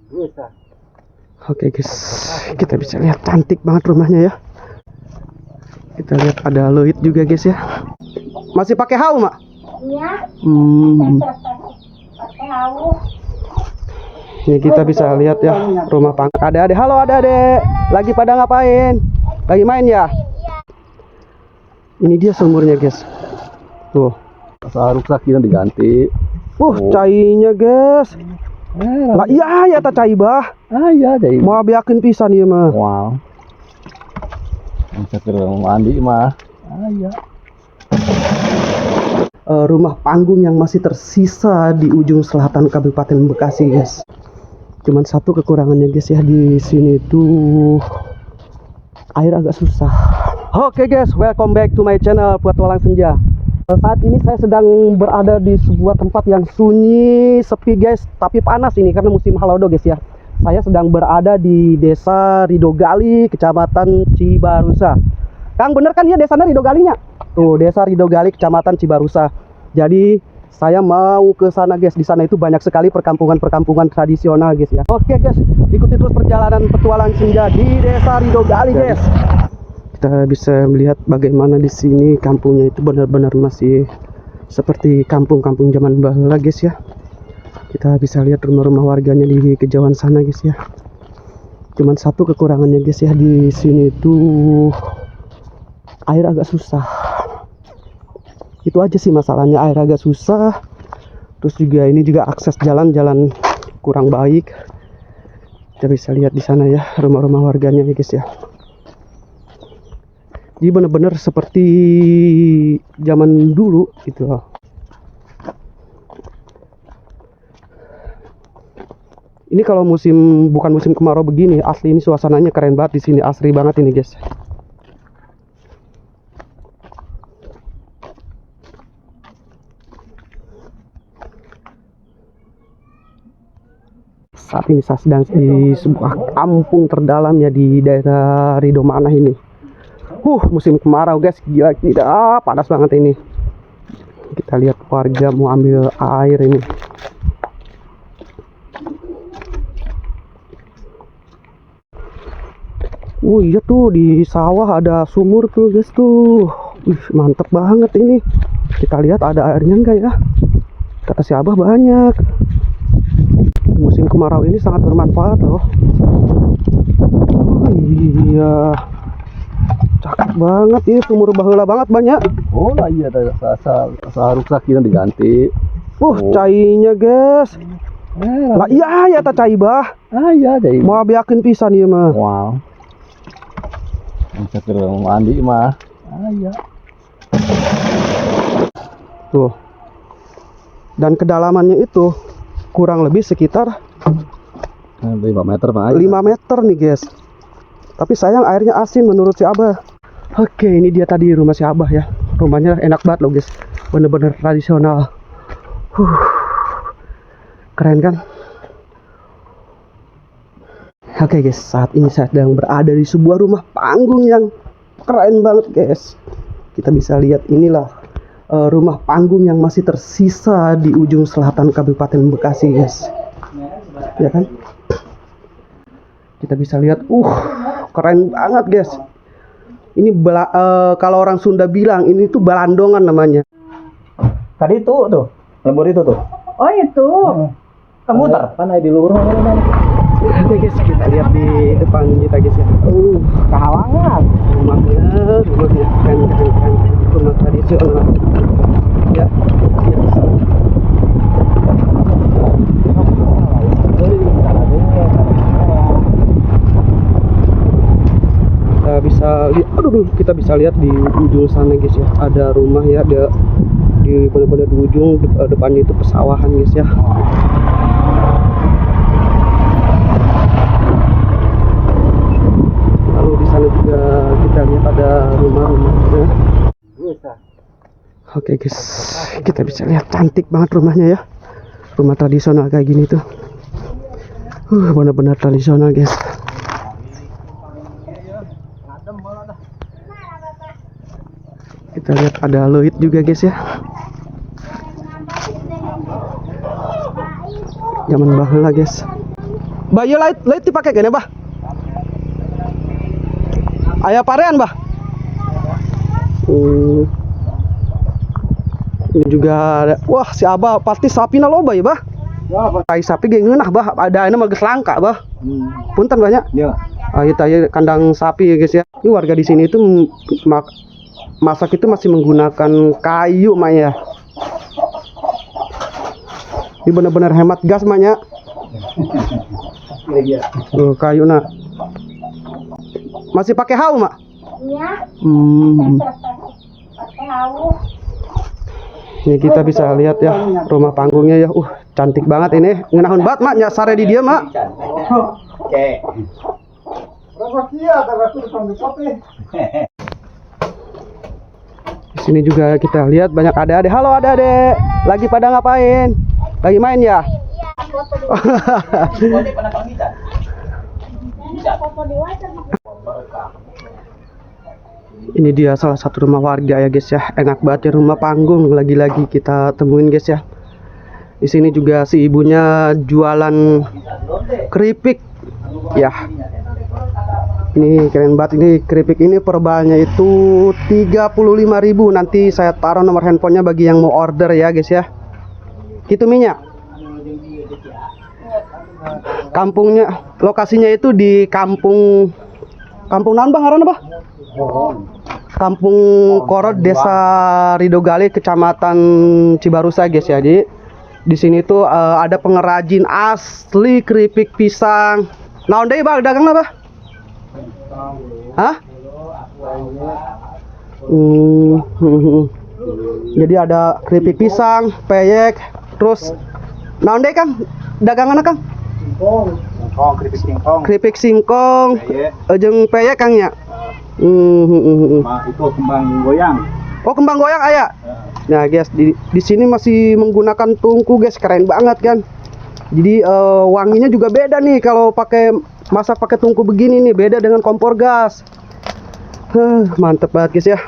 Oke guys, kita bisa lihat cantik banget rumahnya ya. Kita lihat ada loit juga guys ya. Masih pakai hau mak? Iya. Pakai hau. Ini kita bisa lihat ya rumah panggung. Ada adek, halo ada adek. Lagi pada ngapain? Lagi main ya? Ini dia sumurnya guys. Tuh. Rusak ini diganti. Cainya guys. Lah iya ya tak cai bah. Iya jadi. Mau biakin pisan ya mah. Wow. Bisa ke mandi mah. Iya. Rumah panggung yang masih tersisa di ujung selatan Kabupaten Bekasi guys. Cuman satu kekurangannya guys ya, di sini tuh air agak susah. Oke guys, welcome back to my channel Petualang Senja. Saat ini saya sedang berada di sebuah tempat yang sunyi, sepi guys, tapi panas ini karena musim halodo guys ya. Saya sedang berada di Desa Ridogali, Kecamatan Cibarusa. Kang bener kan ya desanya Ridogalinya? Tuh, Desa Ridogali, Kecamatan Cibarusa. Jadi saya mau ke sana guys. Di sana itu banyak sekali perkampungan-perkampungan tradisional guys ya. Oke guys, ikuti terus perjalanan petualang senja di Desa Ridogali guys. Kita bisa melihat bagaimana di sini kampungnya itu benar-benar masih seperti kampung-kampung zaman bahula guys ya. Kita bisa lihat rumah-rumah warganya di kejauhan sana guys ya. Cuman satu kekurangannya guys ya, di sini tuh air agak susah. Itu aja sih masalahnya, air agak susah. Terus juga ini juga akses jalan kurang baik. Kita bisa lihat di sana ya rumah-rumah warganya ya guys ya. Jadi benar-benar seperti zaman dulu gitu loh. Ini kalau bukan musim kemarau begini, asli ini suasananya keren banget di sini, asri banget ini guys. Saat ini saya sedang di sebuah kampung terdalam ya di daerah Ridomana ini. Musim kemarau guys, gila tidak panas banget ini. Kita lihat warga mau ambil air ini. Iya tuh di sawah ada sumur tuh guys tuh. Mantep banget ini. Kita lihat ada airnya enggak ya? Kata si Abah banyak. Musim kemarau ini sangat bermanfaat loh. Iya. Cakep banget ini, sumur baheula banget banyak. Oh lah iya, asal rusak ini diganti. Cainya guys. Lah iya ya tak cai bah. Iya jadi. Mau biakin pisan ya mah. Wow. Bisa ke mandi mah. Iya. Tuh. Dan kedalamannya itu kurang lebih sekitar 5 meter mah. 5 meter nih guys. Tapi sayang airnya asin menurut si Abah. Oke, ini dia tadi rumah si Abah ya. Rumahnya enak banget loh guys. Bener-bener tradisional. Keren kan? Oke guys, saat ini saya sedang berada di sebuah rumah panggung yang keren banget guys. Kita bisa lihat inilah rumah panggung yang masih tersisa di ujung selatan Kabupaten Bekasi guys. Ya kan? Kita bisa lihat, keren banget guys. Ini kalau orang Sunda bilang ini tuh balandongan namanya. Tadi itu tuh, lembur itu tuh. Oh itu. Kemuter. Kan di luar. Oke guys, kita lihat di depan kita guys ya. Kehalangan. Rumahnya keren. Rumah tradisional. Ya, bisa. Kita bisa lihat di ujung sana guys ya, ada rumah ya, ada di benar-benar di ujung depannya itu pesawahan guys ya. Lalu di sana juga kita lihat ada rumah-rumah ya. Oke guys, kita bisa lihat cantik banget rumahnya ya, rumah tradisional kayak gini tuh. Benar-benar tradisional guys. Kita lihat ada loit juga guys ya. Zaman baheula guys. Bah, iya light dipakai gini, Bah. Ayah parean, Bah. Ini juga ada. Wah, si Abah pasti sapi na loba ya, Bah. Ya, Pak. Tai sapi ge ngeunah, Bah. Ada anu mah geus langka, Bah. Punten banyak. Ya. Ayo tanya kandang sapi ya, guys ya. Ini warga di sini itu masak itu masih menggunakan kayu, Mak ya. Ini benar-benar hemat gas, Mak ya. Iya. Kayu nah. Masih pakai hau, Mak? Iya. Pakai hawu. Ini kita bisa lihat ya rumah panggungnya ya. Cantik banget ini. Ngeunahun banget, Mak. Nya sare di dia, Mak. Oke. Di sini juga kita lihat banyak adik-adik. Halo adik-adik. Lagi pada ngapain? Lagi main ya? Ini dia salah satu rumah warga ya, guys ya. Enak banget ya rumah panggung. Lagi-lagi kita temuin, guys ya. Di sini juga si ibunya jualan keripik. Ya. Ini keren banget, ini keripik ini per balnya itu 35.000. Nanti saya taruh nomor handphonenya bagi yang mau order ya, guys ya. Gitu minyak. Kampungnya, lokasinya itu di kampung naon Bang ngaranna, Bah? Kampung Korod, Desa Ridogale, Kecamatan Cibarusa, guys ya. Jadi di sini tuh ada pengrajin asli keripik pisang. Naon deui, Bang, dagangna, Bah? Hah? Jadi ada keripik pisang, peyek, terus naon deui, Kang? Daganganna, Kang? Keripik singkong. Keripik singkong, jeung peyek, Kang ya. Itu kembang goyang. Oh, kembang goyang aya. Nah, guys, di sini masih menggunakan tungku, guys. Keren banget kan. Jadi wanginya juga beda nih kalau masak pakai tungku begini nih, beda dengan kompor gas. Mantep banget, guys ya.